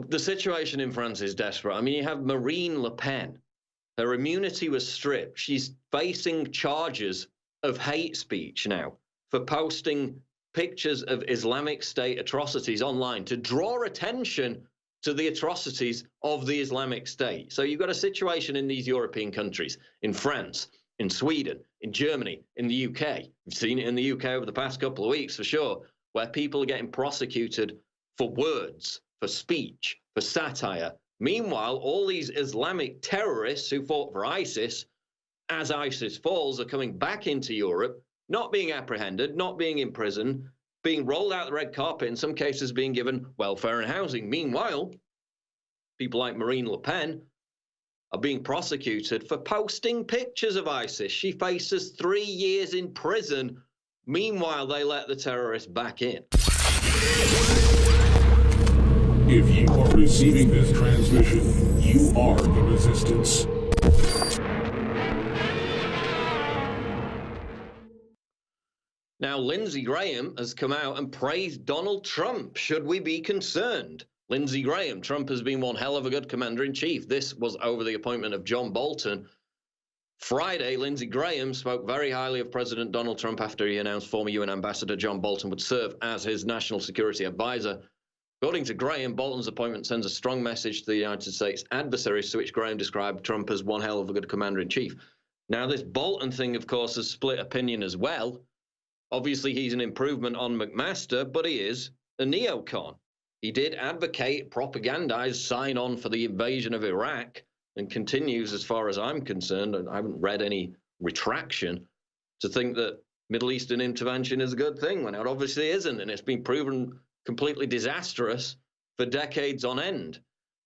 The situation in France is desperate. I mean, you have Marine Le Pen. Her immunity was stripped. She's facing charges of hate speech now for posting pictures of Islamic State atrocities online to draw attention to the atrocities of the Islamic State. So you've got a situation in these European countries, in France, in Sweden, in Germany, in the UK. We've seen it in the UK over the past couple of weeks for sure, where people are getting prosecuted for words, for speech, for satire. Meanwhile, all these Islamic terrorists who fought for ISIS, as ISIS falls, are coming back into Europe, not being apprehended, not being imprisoned, being rolled out the red carpet, in some cases being given welfare and housing. Meanwhile, people like Marine Le Pen are being prosecuted for posting pictures of ISIS. She faces 3 years in prison. Meanwhile, they let the terrorists back in. If you are receiving this transmission, you are the resistance. Now, Lindsey Graham has come out and praised Donald Trump. Should we be concerned? Lindsey Graham, Trump has been one hell of a good commander-in-chief. This was over the appointment of John Bolton. Friday, Lindsey Graham spoke very highly of President Donald Trump after he announced former UN Ambassador John Bolton would serve as his national security advisor. According to Graham, Bolton's appointment sends a strong message to the United States adversaries, to which Graham described Trump as one hell of a good commander-in-chief. Now, this Bolton thing, of course, has split opinion as well. Obviously, he's an improvement on McMaster, but he is a neocon. He did advocate, propagandize, sign on for the invasion of Iraq, and continues, as far as I'm concerned, and I haven't read any retraction, to think that Middle Eastern intervention is a good thing, when it obviously isn't, and it's been proven completely disastrous for decades on end.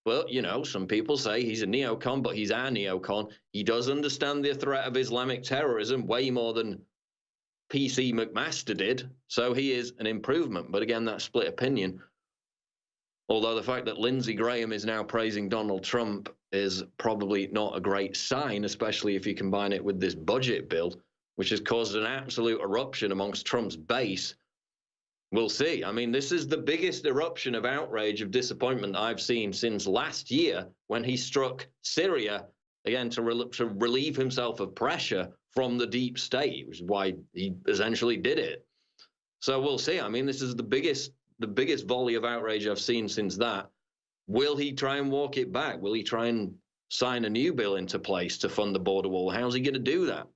Well, you know, some people say he's a neocon, but he's our neocon. He does understand the threat of Islamic terrorism way more than PC McMaster did, so he is an improvement. But again, that's split opinion. Although the fact that Lindsey Graham is now praising Donald Trump is probably not a great sign, especially if you combine it with this budget bill, which has caused an absolute eruption amongst Trump's base. We'll see. I mean, this is the biggest eruption of outrage, of disappointment I've seen since last year, when he struck Syria, again, to relieve himself of pressure from the deep state, which is why he essentially did it. So we'll see. I mean, this is the biggest volley of outrage I've seen since that. Will he try and walk it back? Will he try and sign a new bill into place to fund the border wall? How's he going to do that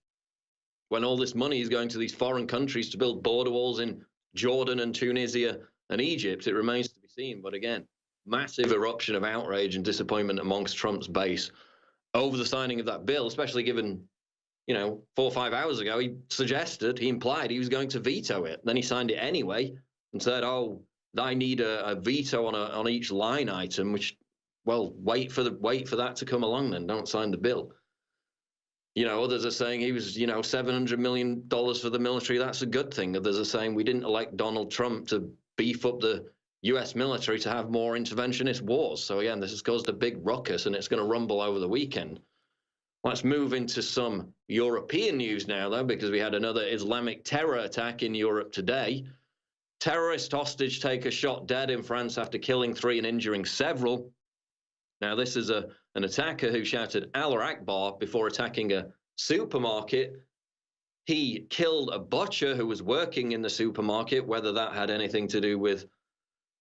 when all this money is going to these foreign countries to build border walls in Jordan and Tunisia and Egypt? It remains to be seen. But again, massive eruption of outrage and disappointment amongst Trump's base over the signing of that bill, especially given, you know, 4 or 5 hours ago, he implied he was going to veto it. Then he signed it anyway and said, oh, I need a veto on each line item, which, well, wait for that to come along then. Don't sign the bill. You know, others are saying he was, you know, $700 million for the military. That's a good thing. Others are saying we didn't elect Donald Trump to beef up the U.S. military to have more interventionist wars. So again, this has caused a big ruckus, and it's going to rumble over the weekend. Let's move into some European news now, though, because we had another Islamic terror attack in Europe today. Terrorist hostage taker shot dead in France after killing 3 and injuring several. Now, this is an attacker who shouted Allah Akbar before attacking a supermarket. He killed a butcher who was working in the supermarket. Whether that had anything to do with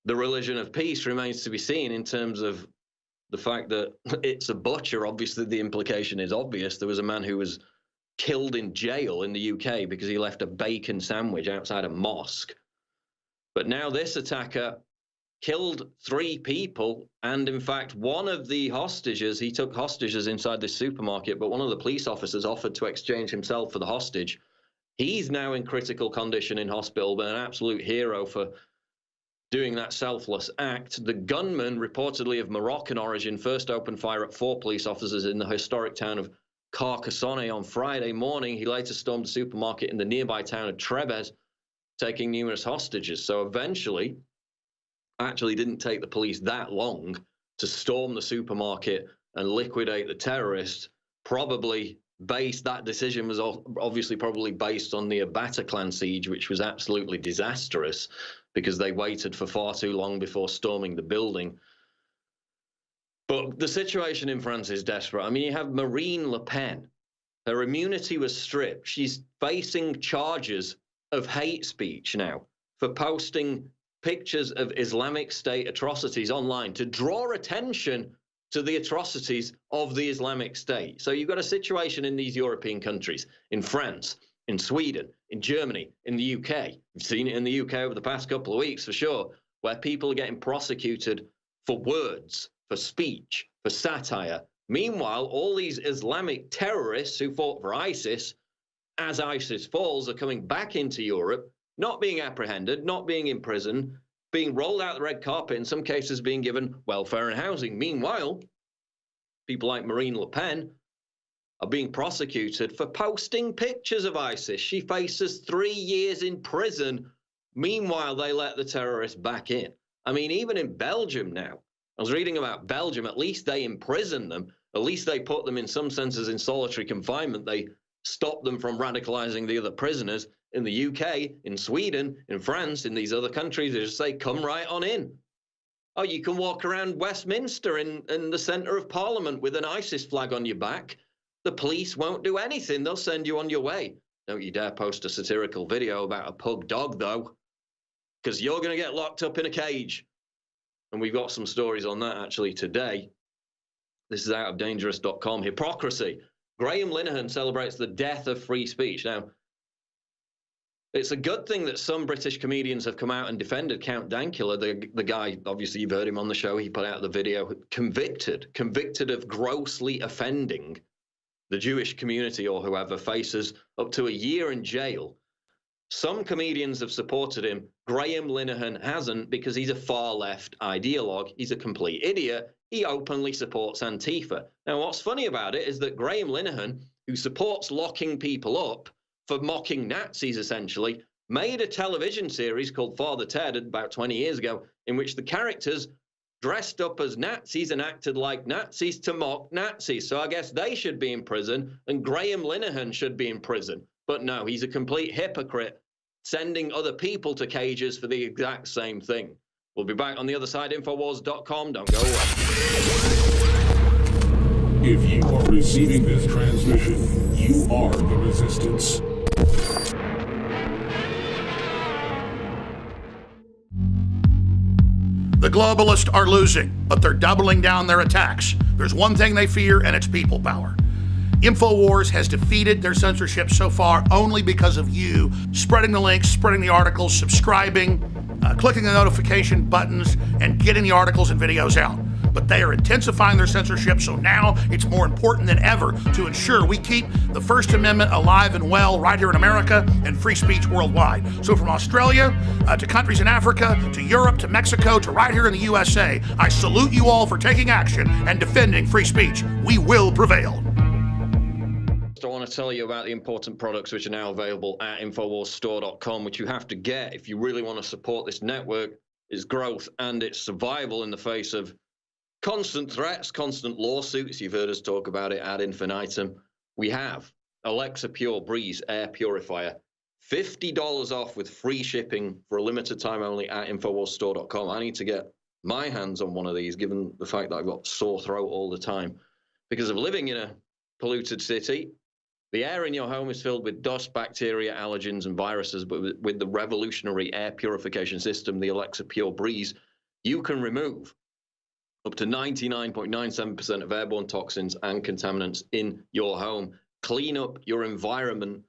the religion of peace remains to be seen, in terms of the fact that it's a butcher. Obviously, the implication is obvious. There was a man who was killed in jail in the UK because he left a bacon sandwich outside a mosque. But now this attacker killed 3 people, and in fact, one of the hostages, he took hostages inside this supermarket, but one of the police officers offered to exchange himself for the hostage. He's now in critical condition in hospital, but an absolute hero for doing that selfless act. The gunman, reportedly of Moroccan origin, first opened fire at 4 police officers in the historic town of Carcassonne on Friday morning. He later stormed the supermarket in the nearby town of Trebes, taking numerous hostages. So eventually, actually didn't take the police that long to storm the supermarket and liquidate the terrorist. That decision was obviously probably based on the Bataclan siege, which was absolutely disastrous because they waited for far too long before storming the building. But the situation in France is desperate. I mean, you have Marine Le Pen. Her immunity was stripped. She's facing charges of hate speech now for posting pictures of Islamic State atrocities online to draw attention to the atrocities of the Islamic State. So you've got a situation in these European countries, in France, in Sweden, in Germany, in the UK. We've seen it in the UK over the past couple of weeks for sure, where people are getting prosecuted for words, for speech, for satire. Meanwhile, all these Islamic terrorists who fought for ISIS, as ISIS falls, are coming back into Europe, not being apprehended, not being imprisoned, being rolled out the red carpet, in some cases being given welfare and housing. Meanwhile, people like Marine Le Pen are being prosecuted for posting pictures of ISIS. She faces 3 years in prison. Meanwhile, they let the terrorists back in. I mean, even in Belgium now, I was reading about Belgium, at least they imprison them. At least they put them in some senses in solitary confinement. They stop them from radicalizing the other prisoners. In the UK, in Sweden, in France, in these other countries, they just say, come right on in. Oh, you can walk around Westminster in the centre of Parliament with an ISIS flag on your back. The police won't do anything. They'll send you on your way. Don't you dare post a satirical video about a pug dog, though, because you're going to get locked up in a cage. And we've got some stories on that, actually, today. This is out of dangerous.com. Hypocrisy. Graham Linehan celebrates the death of free speech. Now, it's a good thing that some British comedians have come out and defended Count Dankula, the guy, obviously you've heard him on the show, he put out the video, convicted of grossly offending the Jewish community or whoever, faces up to a year in jail. Some comedians have supported him. Graham Linehan hasn't, because he's a far-left ideologue. He's a complete idiot. He openly supports Antifa. Now, what's funny about it is that Graham Linehan, who supports locking people up for mocking Nazis, essentially, made a television series called Father Ted about 20 years ago, in which the characters dressed up as Nazis and acted like Nazis to mock Nazis. So I guess they should be in prison, and Graham Linehan should be in prison. But no, he's a complete hypocrite, sending other people to cages for the exact same thing. We'll be back on the other side, Infowars.com. Don't go away. If you are receiving this transmission, you are the Resistance. The globalists are losing, but they're doubling down their attacks. There's one thing they fear, and it's people power. Infowars has defeated their censorship so far only because of you spreading the links, spreading the articles, subscribing, clicking the notification buttons, and getting the articles and videos out. But they are intensifying their censorship, so now it's more important than ever to ensure we keep the First Amendment alive and well right here in America and free speech worldwide. So from Australia to countries in Africa, to Europe, to Mexico, to right here in the USA, I salute you all for taking action and defending free speech. We will prevail. I want to tell you about the important products which are now available at InfoWarsStore.com, which you have to get if you really want to support this network, its growth, and its survival in the face of constant threats, constant lawsuits. You've heard us talk about it ad infinitum. We have Alexa Pure Breeze Air Purifier, $50 off with free shipping for a limited time only at InfoWarsStore.com. I need to get my hands on one of these, given the fact that I've got sore throat all the time because of living in a polluted city. The air in your home is filled with dust, bacteria, allergens, and viruses, but with the revolutionary air purification system, the Alexa Pure Breeze, you can remove up to 99.97% of airborne toxins and contaminants in your home. Clean up your environment.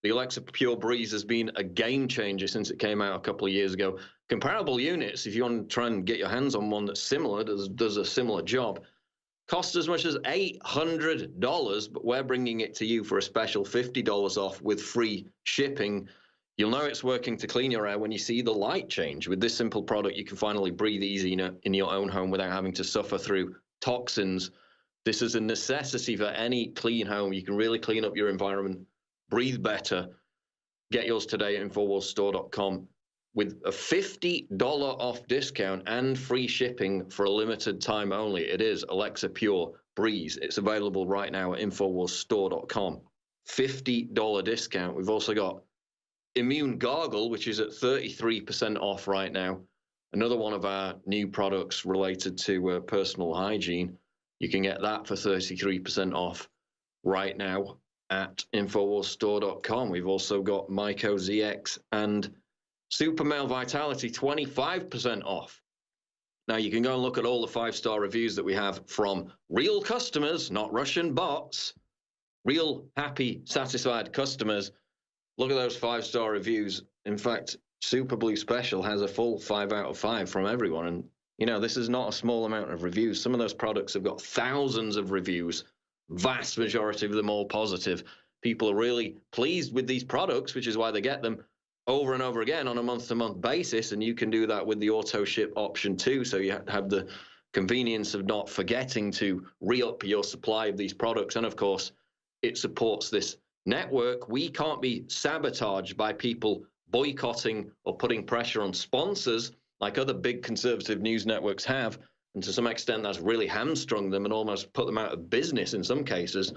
The Alexa Pure Breeze has been a game changer since it came out a couple of years ago. Comparable units, if you want to try and get your hands on one that's similar, does a similar job, cost as much as $800, but we're bringing it to you for a special $50 off with free shipping. You'll know it's working to clean your air when you see the light change. With this simple product, you can finally breathe easy in your own home without having to suffer through toxins. This is a necessity for any clean home. You can really clean up your environment, breathe better. Get yours today at InfoWarsStore.com with a $50 off discount and free shipping for a limited time only. It is Alexa Pure Breeze. It's available right now at InfoWarsStore.com. $50 discount. We've also got Immune Gargle, which is at 33% off right now another one of our new products related to personal hygiene. You can get that for 33% off right now at InfoWarsStore.com. We've also got Myco ZX and Super Male Vitality 25% off. Now, you can go and look at all the 5-star reviews that we have from real customers, not Russian bots, real happy, satisfied customers. Look at those 5-star reviews. In fact, Super Blue Special has a full 5 out of 5 from everyone. And, you know, this is not a small amount of reviews. Some of those products have got thousands of reviews, vast majority of them all positive. People are really pleased with these products, which is why they get them over and over again on a month-to-month basis. And you can do that with the auto ship option too. So you have the convenience of not forgetting to re-up your supply of these products. And of course, it supports this network. We can't be sabotaged by people boycotting or putting pressure on sponsors like other big conservative news networks have. And to some extent, that's really hamstrung them and almost put them out of business in some cases.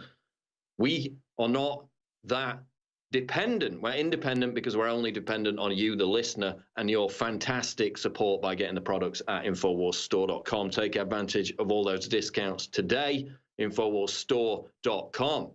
We are not that dependent. We're independent because we're only dependent on you, the listener, and your fantastic support by getting the products at InfoWarsStore.com. Take advantage of all those discounts today, InfoWarsStore.com.